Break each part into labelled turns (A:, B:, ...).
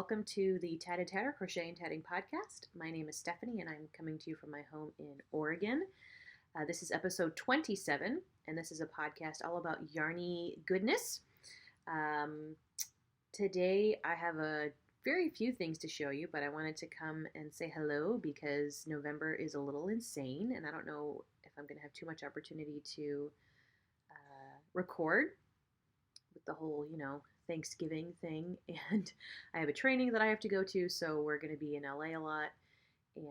A: Welcome to the Tatted Tatter Crochet and Tatting Podcast. My name is Stephanie and I'm coming to you from my home in Oregon. This is episode 27 and this is a podcast all about yarny goodness. Today I have a very few things to show you, but I wanted to come and say hello because November is a little insane and I don't know if I'm going to have too much opportunity to record with the whole, Thanksgiving thing, and I have a training that I have to go to, so we're going to be in LA a lot, and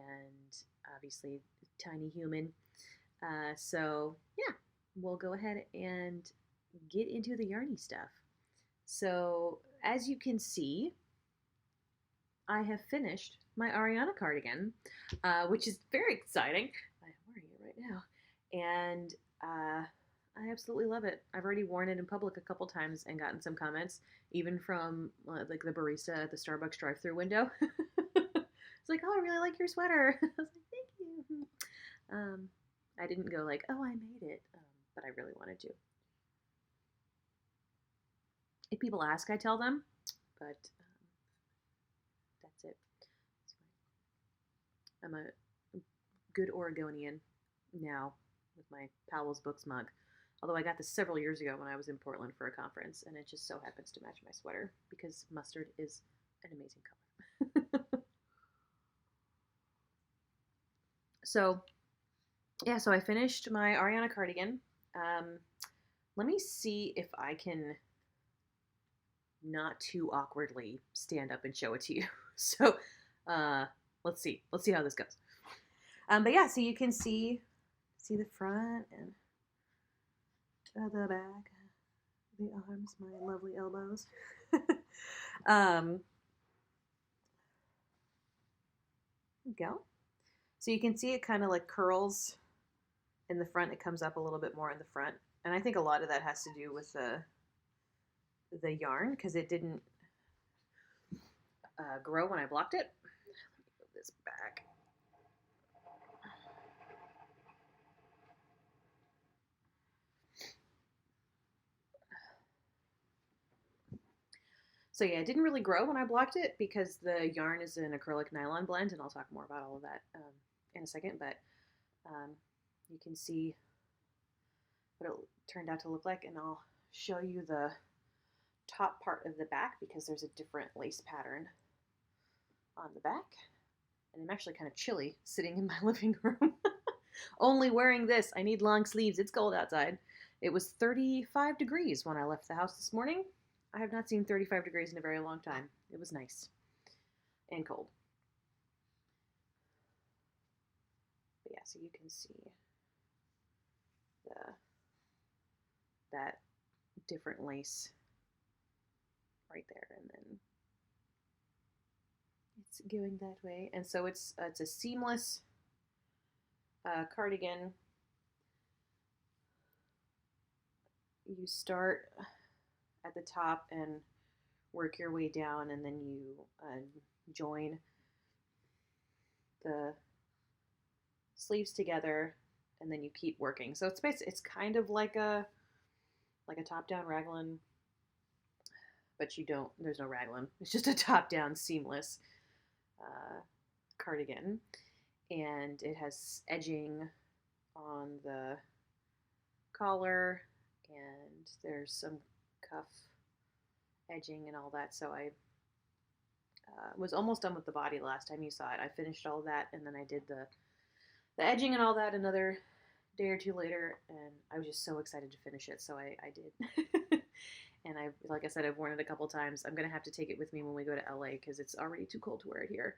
A: obviously tiny human. So yeah, we'll go ahead and get into the yarny stuff. So as you can see, I have finished my Ariana cardigan, which is very exciting. I'm wearing it right now, and I absolutely love it. I've already worn it in public a couple times and gotten some comments, even from like the barista at the Starbucks drive-thru window. It's like, oh, I really like your sweater. I was like, thank you. I didn't go like, oh, I made it, but I really wanted to. If people ask, I tell them, but that's it. I'm a good Oregonian now with my Powell's Books mug. Although I got this several years ago when I was in Portland for a conference, and it just so happens to match my sweater because mustard is an amazing color. So I finished my Ariana cardigan. Let me see if I can not too awkwardly stand up and show it to you. So let's see how this goes. But yeah, so you can see the front and the back, the arms, my lovely elbows. There we go. So you can see it kind of like curls in the front. It comes up a little bit more in the front. And I think a lot of that has to do with the yarn because it didn't grow when I blocked it. Let me move this back. So yeah, it didn't really grow when I blocked it because the yarn is an acrylic nylon blend, and I'll talk more about all of that in a second, but you can see what it turned out to look like, and I'll show you the top part of the back because there's a different lace pattern on the back, and I'm actually kind of chilly sitting in my living room only wearing this. I need long sleeves. It's cold outside. It was 35 degrees when I left the house this morning. I have not seen 35 degrees in a very long time. It was nice and cold. But yeah, so you can see that different lace right there, and then it's going that way. And so it's a seamless cardigan. You start at the top and work your way down, and then you join the sleeves together, and then you keep working. So it's kind of like a top-down raglan, but there's no raglan. It's just a top-down seamless cardigan, and it has edging on the collar, and there's some cuff edging and all that. So I was almost done with the body last time you saw it. I finished all that, and then I did the edging and all that another day or two later, and I was just so excited to finish it, so I did. And like I said, I've worn it a couple times. I'm gonna have to take it with me when we go to LA because it's already too cold to wear it here.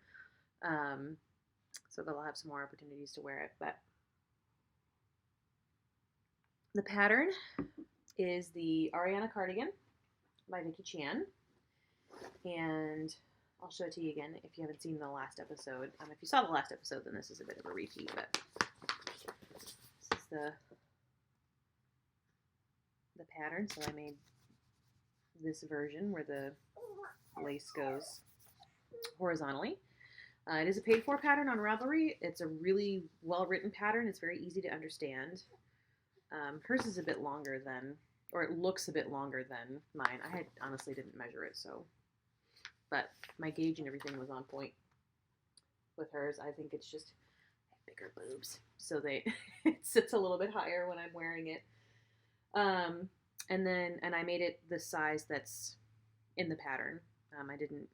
A: So that I'll have some more opportunities to wear it. But the pattern is the Ariana cardigan by Vicki Chan, and I'll show it to you again if you haven't seen the last episode. If you saw the last episode, then this is a bit of a repeat, but this is the pattern. So I made this version where the lace goes horizontally. It is a paid-for pattern on Ravelry. It's a really well-written pattern. It's very easy to understand. Hers is a bit longer than, or it looks a bit longer than mine. I honestly didn't measure it, so but my gauge and everything was on point with hers. I think it's just bigger boobs, so it sits a little bit higher when I'm wearing it. And I made it the size that's in the pattern. I didn't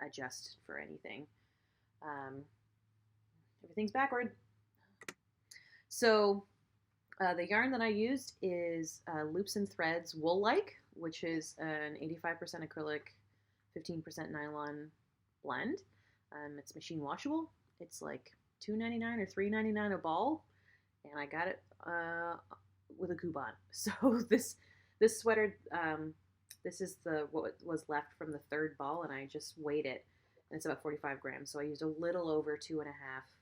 A: adjust for anything. Everything's backward. So the yarn that I used is Loops and Threads Wool-like, which is an 85% acrylic, 15% nylon blend. It's machine washable. It's like $2.99 or $3.99 a ball, and I got it with a coupon. So this sweater, this is what was left from the third ball, and I just weighed it, and it's about 45 grams. So I used a little over 2.5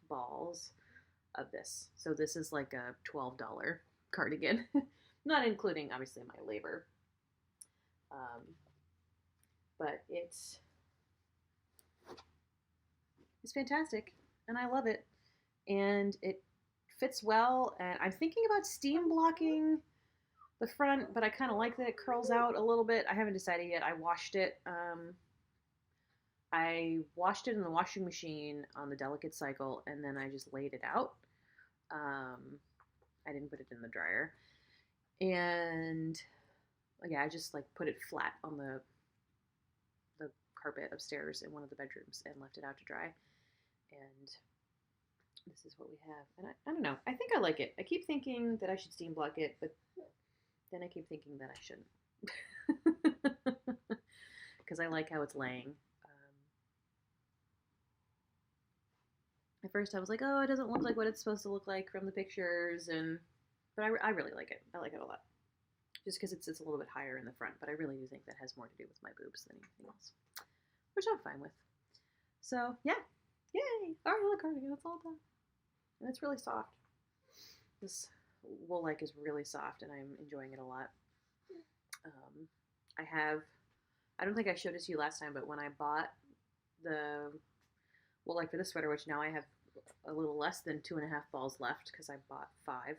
A: balls of this. So this is like a $12 cardigan, not including obviously my labor. But it's fantastic, and I love it, and it fits well. And I'm thinking about steam blocking the front, but I kind of like that it curls out a little bit. I haven't decided yet. I washed it. I washed it in the washing machine on the delicate cycle, and then I just laid it out. I didn't put it in the dryer, and yeah, I just like put it flat on the carpet upstairs in one of the bedrooms and left it out to dry. And this is what we have. And I don't know. I think I like it. I keep thinking that I should steam block it, but then I keep thinking that I shouldn't. Because I like how it's laying. At first I was like, oh, it doesn't look like what it's supposed to look like from the pictures. But I really like it. I like it a lot. Just because it's a little bit higher in the front. But I really do think that has more to do with my boobs than anything else. Which I'm fine with. So, yeah. Yay! Alright, look, cardigan, it's all done. And it's really soft. This wool-like is really soft, and I'm enjoying it a lot. I don't think I showed it to you last time, but when I bought the wool-like for this sweater, which now I have a little less than 2.5 balls left because I bought 5.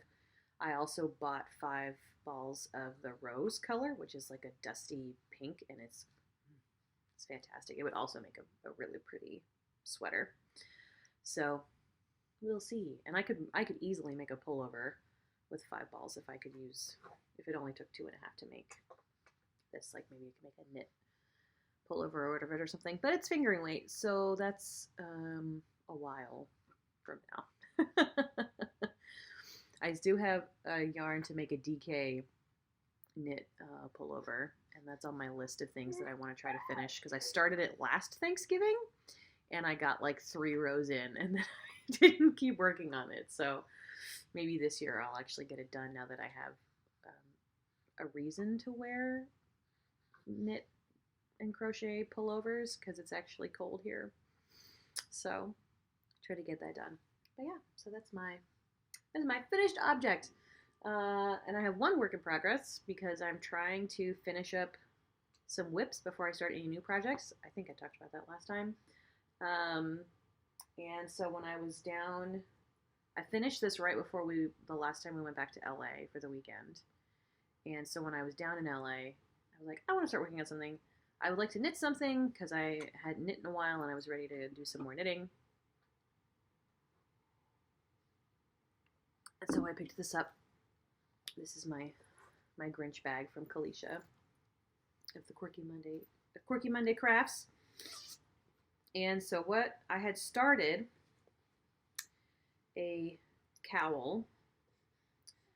A: I also bought 5 balls of the rose color, which is like a dusty pink, and it's fantastic. It would also make a really pretty sweater. So we'll see. And I could easily make a pullover with 5 balls if it only took 2.5 to make this. Like maybe you can make a knit pullover or whatever or something. But it's fingering weight, so that's a while from now. I do have a yarn to make a DK knit pullover, and that's on my list of things that I want to try to finish because I started it last Thanksgiving and I got like 3 rows in and then I didn't keep working on it. So maybe this year I'll actually get it done now that I have a reason to wear knit and crochet pullovers because it's actually cold here. So try to get that done. But yeah, so that's my finished object. And I have one work in progress because I'm trying to finish up some whips before I start any new projects. I think I talked about that last time. And so when I was down, I finished this right before the last time we went back to LA for the weekend. And so when I was down in LA, I was like, I want to start working on something. I would like to knit something because I hadn't knit in a while and I was ready to do some more knitting. And so I picked this up. This is my Grinch bag from Kalisha of the Quirky Monday Crafts. And so what I had started a cowl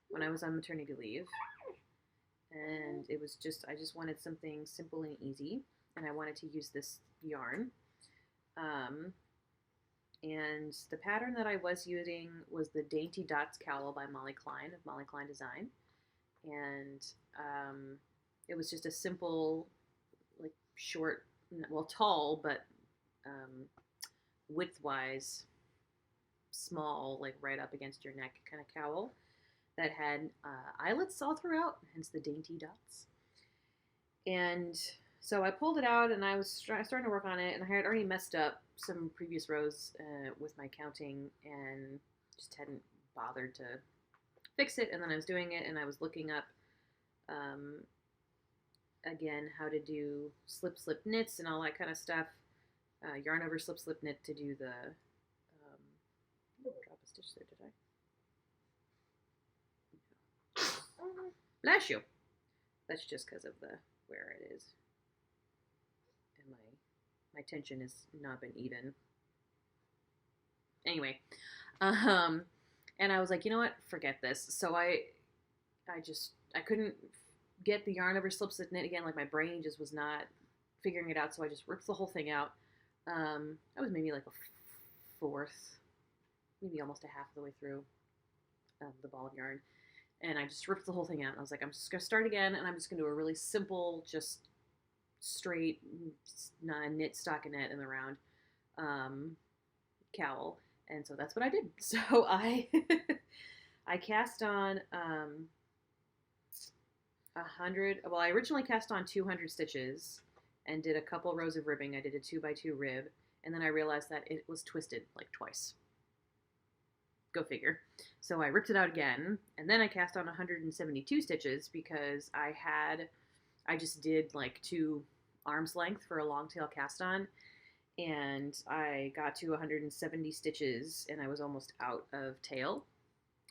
A: when I was on maternity leave. And it was I just wanted something simple and easy. And I wanted to use this yarn. And the pattern that I was using was the Dainty Dots Cowl by Molly Klein of Molly Klein Design. And it was just a simple, like short, well, tall, but width-wise small, like right up against your neck kind of cowl that had eyelets all throughout, hence the Dainty Dots. And so I pulled it out and I was starting to work on it, and I had already messed up some previous rows with my counting and just hadn't bothered to fix it. And then I was doing it and I was looking up again, how to do slip knits and all that kind of stuff. Yarn over slip knit to do the, drop a stitch there, did I? Bless you. That's just because of where it is. And my tension has not been even. Anyway, and I was like, you know what? Forget this. So I couldn't get the yarn over slip knit again. Like my brain just was not figuring it out. So I just ripped the whole thing out. I was maybe like a fourth, maybe almost a half of the way through the ball of yarn. And I just ripped the whole thing out. And I was like, I'm just going to start again. And I'm just going to do a really simple, just straight knit stockinette in the round cowl. And so that's what I did. So I cast on 100. Well, I originally cast on 200 stitches and did a couple rows of ribbing. I did a 2x2 rib, and then I realized that it was twisted like twice. Go figure. So I ripped it out again, and then I cast on 172 stitches because I just did like 2 arms length for a long tail cast on, and I got to 170 stitches, and I was almost out of tail.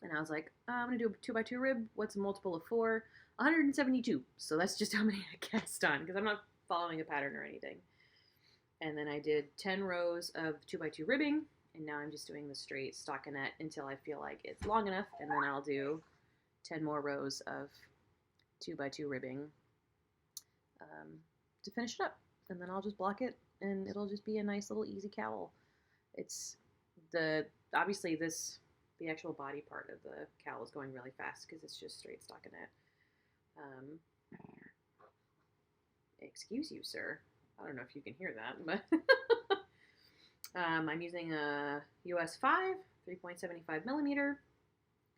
A: And I was like, I'm going to do a 2x2 rib. What's a multiple of 4? 172. So that's just how many I cast on, because I'm not following a pattern or anything. And then I did 10 rows of 2x2 ribbing, and now I'm just doing the straight stockinette until I feel like it's long enough, and then I'll do 10 more rows of 2x2 ribbing to finish it up. And then I'll just block it, and it'll just be a nice little easy cowl. It's obviously the actual body part of the cowl is going really fast because it's just straight stockinette. Excuse you, sir. I don't know if you can hear that, but I'm using a US 5, 3.75 millimeter.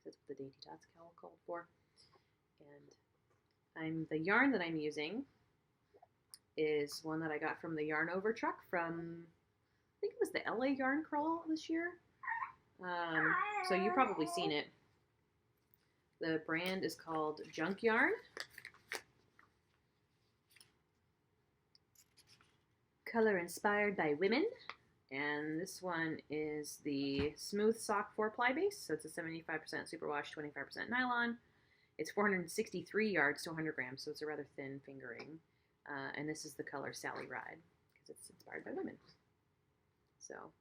A: That's what the Dainty Tots cowl called for. And the yarn that I'm using is one that I got from the Yarn Over truck from, I think it was the LA Yarn Crawl this year. So you've probably seen it. The brand is called Junk Yarn. Color inspired by women. And this one is the Smooth Sock 4-ply base. So it's a 75% superwash, 25% nylon. It's 463 yards to 100 grams, so it's a rather thin fingering. And this is the color Sally Ride, because it's inspired by women. So,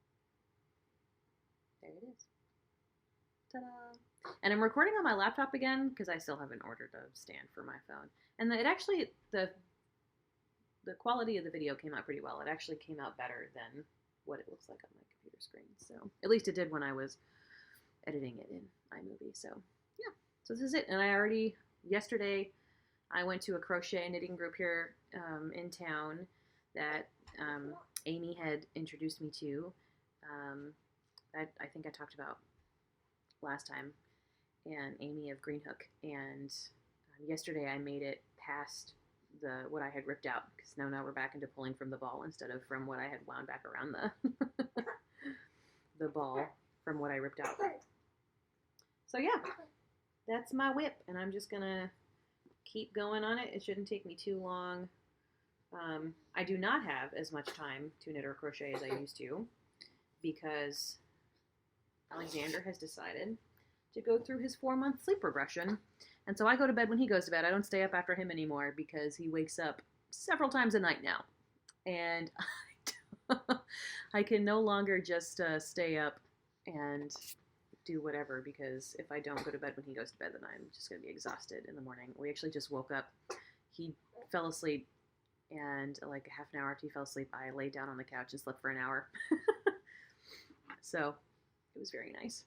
A: there it is. Ta-da! And I'm recording on my laptop again, because I still haven't ordered a stand for my phone. And the quality of the video came out pretty well. It actually came out better than what it looks like on my computer screen. So, at least it did when I was editing it in iMovie. So, yeah. So this is it. And yesterday, I went to a crochet knitting group here in town that Amy had introduced me to. I think I talked about last time, and Amy of Green Hook. And yesterday I made it past what I had ripped out, because now we're back into pulling from the ball instead of from what I had wound back around the ball from what I ripped out. So yeah, that's my whip, and I'm just gonna keep going on it. It shouldn't take me too long. I do not have as much time to knit or crochet as I used to, because Alexander has decided to go through his 4-month sleep regression. And so I go to bed when he goes to bed. I don't stay up after him anymore because he wakes up several times a night now. And I can no longer just stay up and do whatever, because if I don't go to bed when he goes to bed, then I'm just going to be exhausted in the morning. We actually just woke up. He fell asleep, and like half an hour after he fell asleep, I laid down on the couch and slept for an hour. So it was very nice.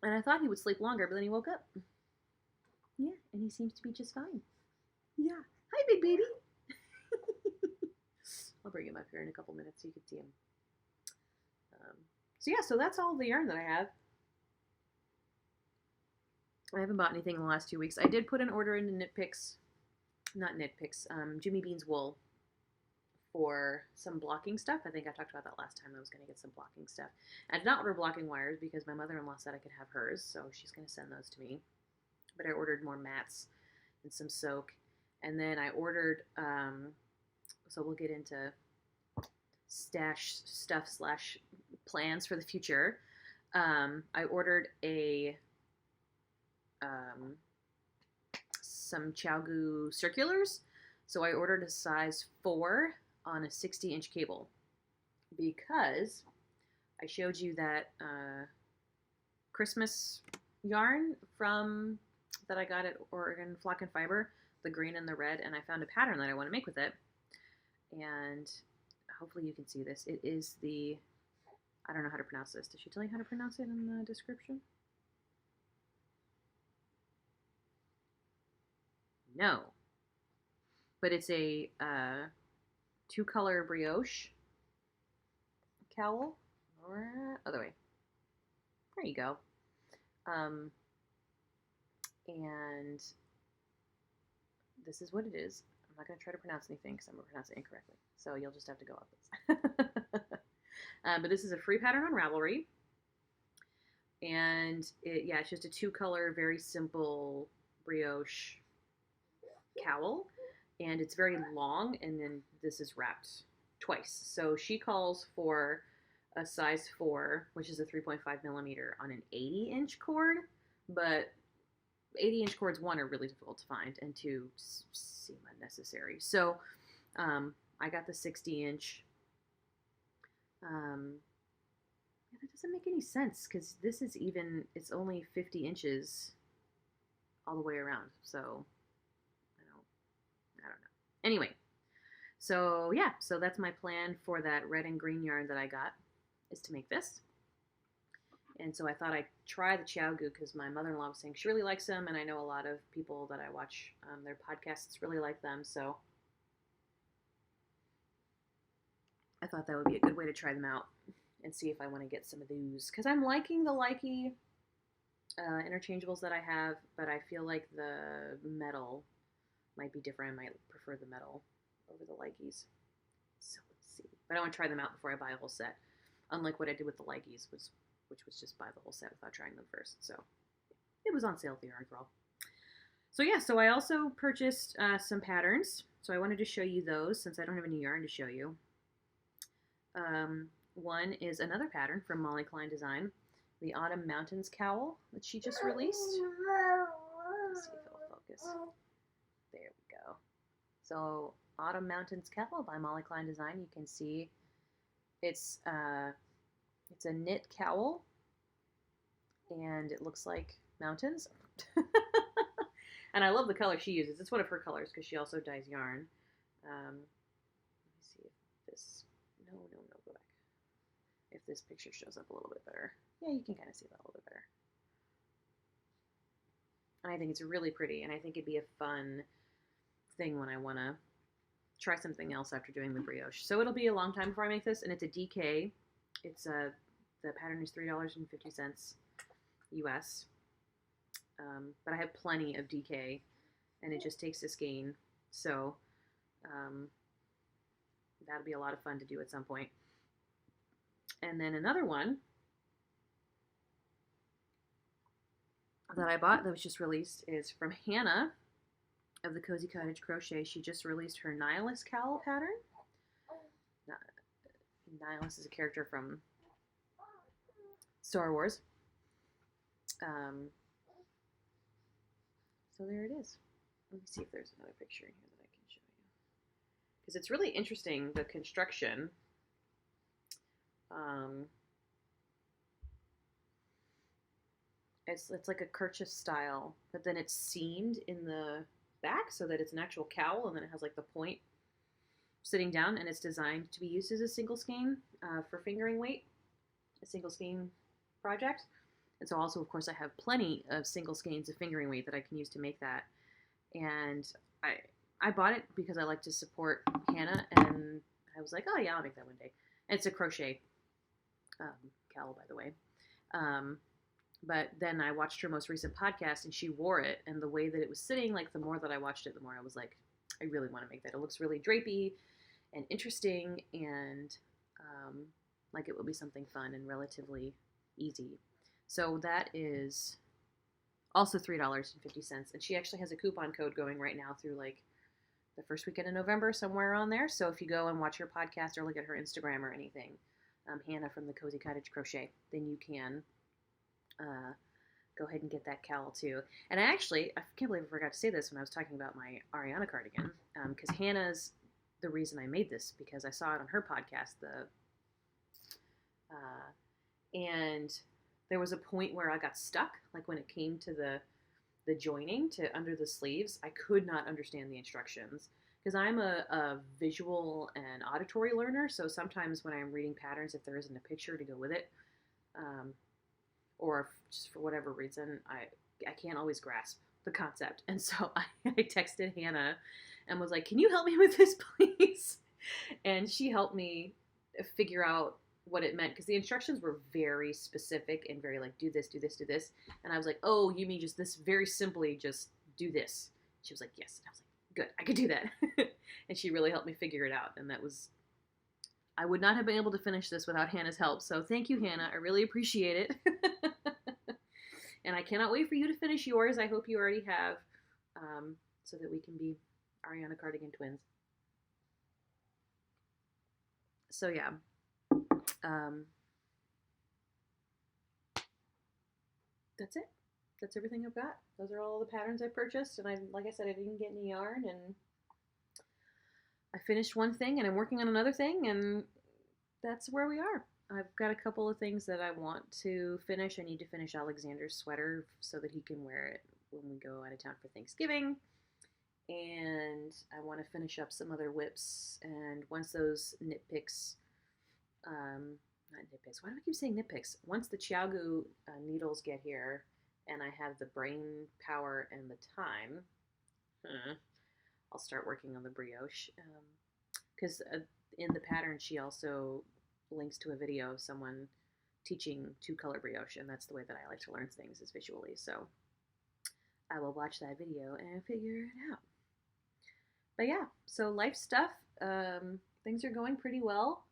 A: And I thought he would sleep longer, but then he woke up. Yeah, and he seems to be just fine. Yeah. Hi, big baby. I'll bring him up here in a couple minutes so you can see him. So yeah, so that's all the yarn that I have. I haven't bought anything in the last 2 weeks. I did put an order into Jimmy Bean's wool for some blocking stuff. I think I talked about that last time. I was going to get some blocking stuff. I did not order blocking wires because my mother-in-law said I could have hers, so she's going to send those to me. But I ordered more mats and some soak. And then I ordered, so we'll get into stash stuff slash plans for the future. I ordered some ChowGoo circulars. So I ordered a size 4 on a 60-inch cable because I showed you that Christmas yarn from that I got at Oregon Flock and Fiber, the green and the red, and I found a pattern that I want to make with it. And hopefully you can see this. It is the, I don't know how to pronounce this. Did she tell you how to pronounce it in the description? No. But it's a 2-color brioche cowl. Or other way. There you go. And this is what it is. I'm not going to try to pronounce anything because I'm going to pronounce it incorrectly. So you'll just have to go with this. But this is a free pattern on Ravelry. And it's just a 2-color, very simple brioche cowl. And it's very long, and then this is wrapped twice. So she calls for a size 4, which is a 3.5 millimeter on an 80-inch cord, but 80-inch cords, 1, are really difficult to find, and 2 seem unnecessary. So I got the 60-inch. That doesn't make any sense because this is it's only 50 inches all the way around. So I don't know. Anyway, so yeah, so that's my plan for that red and green yarn that I got, is to make this. And so I thought I'd try the ChowGoo because my mother-in-law was saying she really likes them, and I know a lot of people that I watch their podcasts really like them, so I thought that would be a good way to try them out and see if I want to get some of those. Because I'm liking the Likey interchangeables that I have, but I feel like the metal might be different. I might prefer the metal over the Likeys. So let's see. But I want to try them out before I buy a whole set. Unlike what I did with the Likeys, which was just buy the whole set without trying them first. So it was on sale at the yarn for all. So yeah, so I also purchased some patterns. So I wanted to show you those since I don't have any yarn to show you. One is another pattern from Molly Klein Design, the Autumn Mountains cowl that she just released. Let's see if it'll focus. There we go. So Autumn Mountains cowl by Molly Klein Design. You can see it's a knit cowl, and it looks like mountains. And I love the color she uses. It's one of her colors because she also dyes yarn. Let me see if this. No, go back. If this picture shows up a little bit better. Yeah, you can kind of see that a little bit better. And I think it's really pretty, and I think it'd be a fun thing when I want to try something else after doing the brioche. So it'll be a long time before I make this, and it's a DK. It's the pattern is $3.50 US. But I have plenty of DK, and it just takes a skein. So that'll be a lot of fun to do at some point. And then another one that I bought that was just released is from Hannah of the Cozy Cottage Crochet. She just released her Nihilus cowl pattern. Nihilus is a character from Star Wars. So there it is. Let me see if there's another picture in here that I can show you. Because it's really interesting, the construction. It's like a kerchief style, but then it's seamed in the back so that it's an actual cowl, and then it has like the point sitting down, and it's designed to be used as a single skein for fingering weight, a single skein project. And so also, of course, I have plenty of single skeins of fingering weight that I can use to make that. And I bought it because I like to support Hannah, and I was like, oh yeah, I'll make that one day. And it's a crochet cowl, by the way. But then I watched her most recent podcast, and she wore it, and the way that it was sitting, like the more that I watched it, the more I was like, I really want to make that. It looks really drapey and interesting, and like it will be something fun and relatively easy. So that is Also $3.50. And she actually has a coupon code going right now through like the first weekend of November, somewhere on there. So if you go and watch her podcast or look at her Instagram or anything, Hannah from the Cozy Cottage Crochet, then you can go ahead and get that cowl too. And I can't believe I forgot to say this when I was talking about my Ariana cardigan, because Hannah's the reason I made this, because I saw it on her podcast. And there was a point where I got stuck, like when it came to the joining to under the sleeves. I could not understand the instructions because I'm a visual and auditory learner. So sometimes when I'm reading patterns, if there isn't a picture to go with it, or if just for whatever reason, I can't always grasp the concept. And so I texted Hannah and was like, can you help me with this, please? And she helped me figure out what it meant, because the instructions were very specific and very like, do this, do this, do this. And I was like, oh, you mean just this, very simply just do this. She was like, yes. And I was like, good, I could do that. And she really helped me figure it out. And I would not have been able to finish this without Hannah's help. So thank you, Hannah. I really appreciate it. And I cannot wait for you to finish yours. I hope you already have, so that we can be Ariana cardigan twins. So yeah. That's it. That's everything I've got. Those are all the patterns I purchased, and like I said, I didn't get any yarn, and I finished one thing, and I'm working on another thing, and that's where we are. I've got a couple of things that I want to finish. I need to finish Alexander's sweater so that he can wear it when we go out of town for Thanksgiving. And I want to finish up some other whips, and once those knit picks, not knit picks, why do I keep saying knit picks? Once the Chiaogu needles get here, and I have the brain power and the time, I'll start working on the brioche. Because in the pattern, she also links to a video of someone teaching two-color brioche, and that's the way that I like to learn things, is visually. So I will watch that video and figure it out. But yeah, so life stuff, things are going pretty well.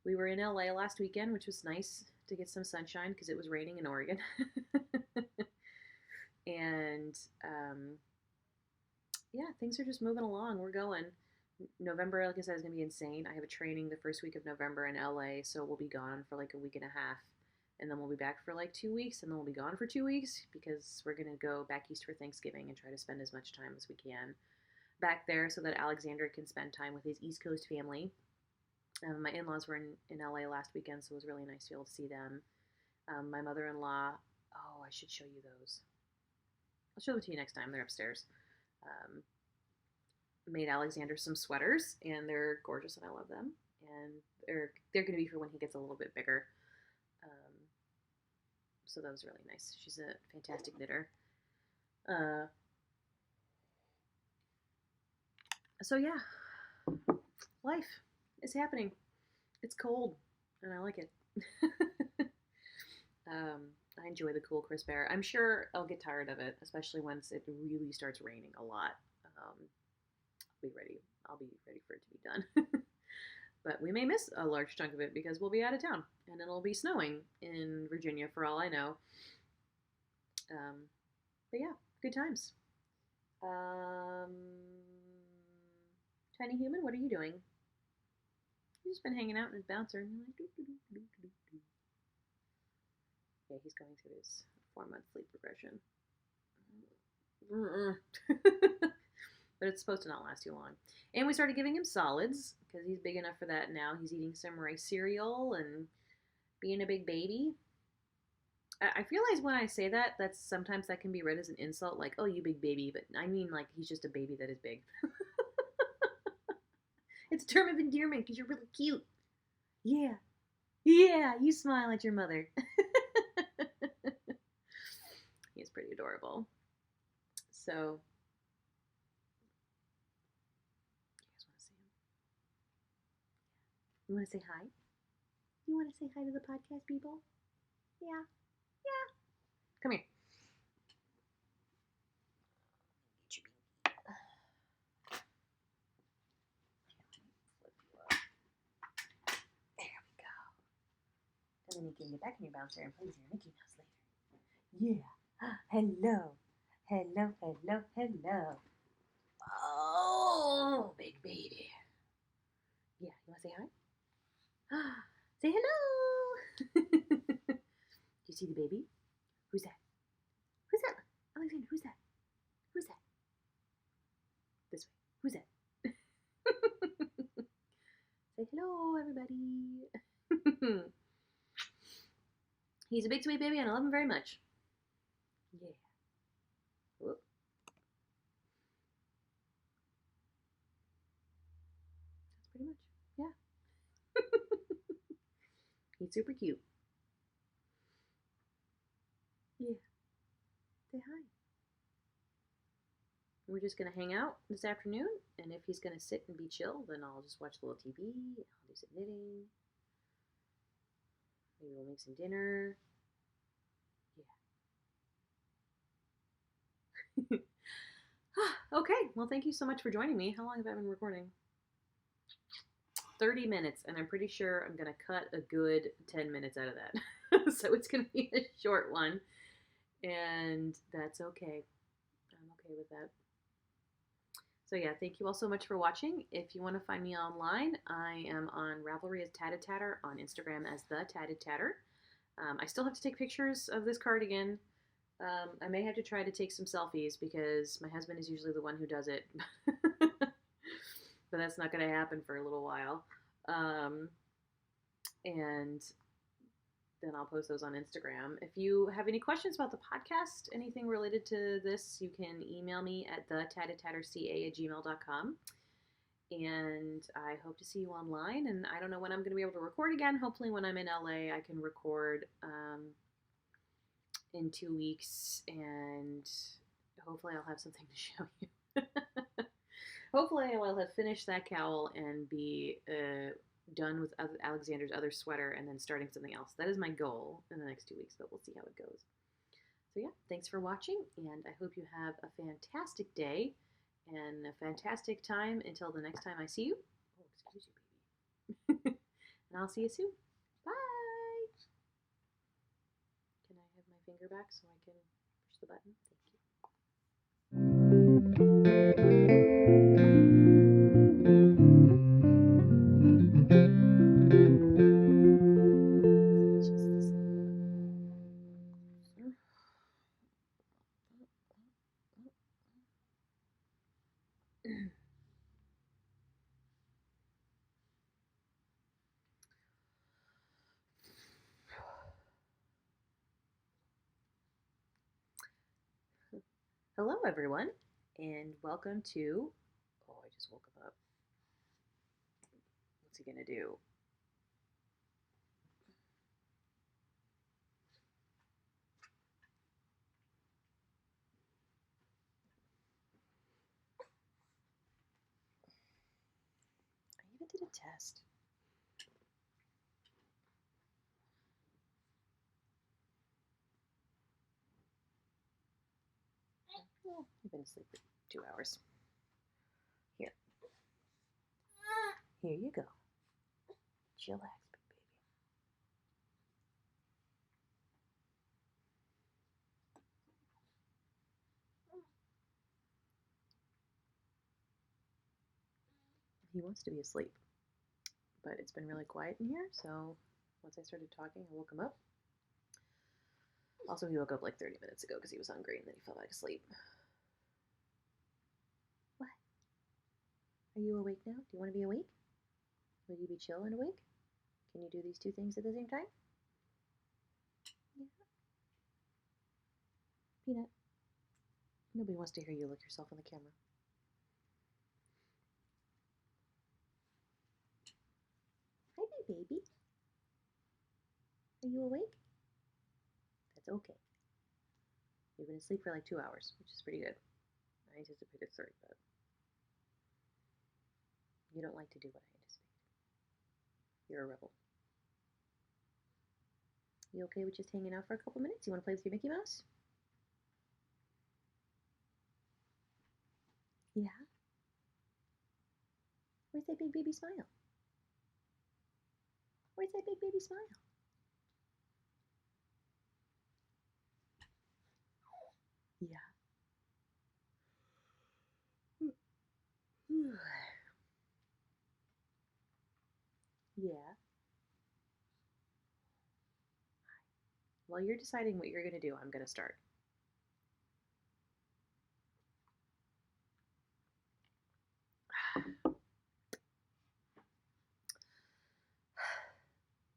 A: We were in LA last weekend, which was nice to get some sunshine because it was raining in Oregon. And yeah, things are just moving along. We're going. November, like I said, is going to be insane. I have a training the first week of November in LA, so we'll be gone for like a week and a half. And then we'll be back for like 2 weeks, and then we'll be gone for 2 weeks because we're going to go back east for Thanksgiving and try to spend as much time as we can back there so that Alexander can spend time with his East Coast family. My in-laws were in LA last weekend, so it was really nice to be able to see them. My mother-in-law, oh, I should show you those. I'll show them to you next time. They're upstairs. Made Alexander some sweaters, and they're gorgeous, and I love them. And they're going to be for when he gets a little bit bigger. So that was really nice. She's a fantastic knitter. So yeah, life is happening. It's cold, and I like it. I enjoy the cool, crisp air. I'm sure I'll get tired of it, especially once it really starts raining a lot. I'll be ready for it to be done. But we may miss a large chunk of it because we'll be out of town, and it'll be snowing in Virginia for all I know. But yeah, good times. Tiny Human, what are you doing? He's just been hanging out in his bouncer. And yeah, he's going through his 4-month sleep regression. But it's supposed to not last too long. And we started giving him solids because he's big enough for that now. He's eating some rice cereal and being a big baby. I realize when I say that, sometimes that can be read as an insult, like, oh, you big baby. But I mean, like, he's just a baby that is big. It's a term of endearment because you're really cute. Yeah. Yeah, you smile at your mother. He's pretty adorable. So, you want to see him? You want to say hi? You want to say hi to the podcast people? Yeah. Yeah. Come here. There we go. And then you can get back in your bouncer and play with your Mickey Mouse later. Yeah. Hello. Hello, hello, hello. Oh, big baby. Yeah, you want to say hi? Say hello. Do you see the baby? Who's that? Who's that? Alexander, who's that? Who's that? This way. Who's that? Say hello, everybody. He's a big sweet baby and I love him very much. Yeah. Whoop. That's pretty much. Yeah. He's super cute. Yeah. Say hi. We're just going to hang out this afternoon, and if he's going to sit and be chill, then I'll just watch a little TV, I'll do some knitting, maybe we'll make some dinner. Yeah. Okay, well, thank you so much for joining me. How long have I been recording? 30 minutes, and I'm pretty sure I'm going to cut a good 10 minutes out of that. So it's going to be a short one, and that's okay. I'm okay with that. So yeah, thank you all so much for watching. If you want to find me online, I am on Ravelry as Tatted Tatter, on Instagram as The Tatted Tatter. I still have to take pictures of this cardigan. I may have to try to take some selfies because my husband is usually the one who does it. But that's not going to happen for a little while. And then I'll post those on Instagram. If you have any questions about the podcast, anything related to this, you can email me at thetattedtatterca@gmail.com. And I hope to see you online. And I don't know when I'm going to be able to record again. Hopefully when I'm in LA, I can record in 2 weeks. And hopefully I'll have something to show you. Hopefully I will have finished that cowl and be done with Alexander's other sweater and then starting something else. That is my goal in the next 2 weeks, but we'll see how it goes. So yeah, thanks for watching, and I hope you have a fantastic day and a fantastic time until the next time I see you. Oh, excuse you, baby. And I'll see you soon. Bye! Can I have my finger back so I can push the button? Thank you. Hello, everyone, and welcome to. Oh, I just woke him up. What's he gonna do? I even did a test. Well, I've been asleep for 2 hours. Here. Here you go. Chillax, big baby. He wants to be asleep, but it's been really quiet in here, so once I started talking, I woke him up. Also, he woke up like 30 minutes ago because he was hungry and then he fell back asleep. What? Are you awake now? Do you want to be awake? Will you be chill and awake? Can you do these two things at the same time? Yeah. Peanut. Nobody wants to hear you look yourself in the camera. Hi, my baby. Are you awake? That's okay. You've been asleep for like 2 hours, which is pretty good. I anticipated 30, but you don't like to do what I anticipate. You're a rebel. You okay with just hanging out for a couple minutes? You want to play with your Mickey Mouse? Yeah? Where's that big baby smile? Where's that big baby smile? Yeah. While you're deciding what you're going to do, I'm going to start.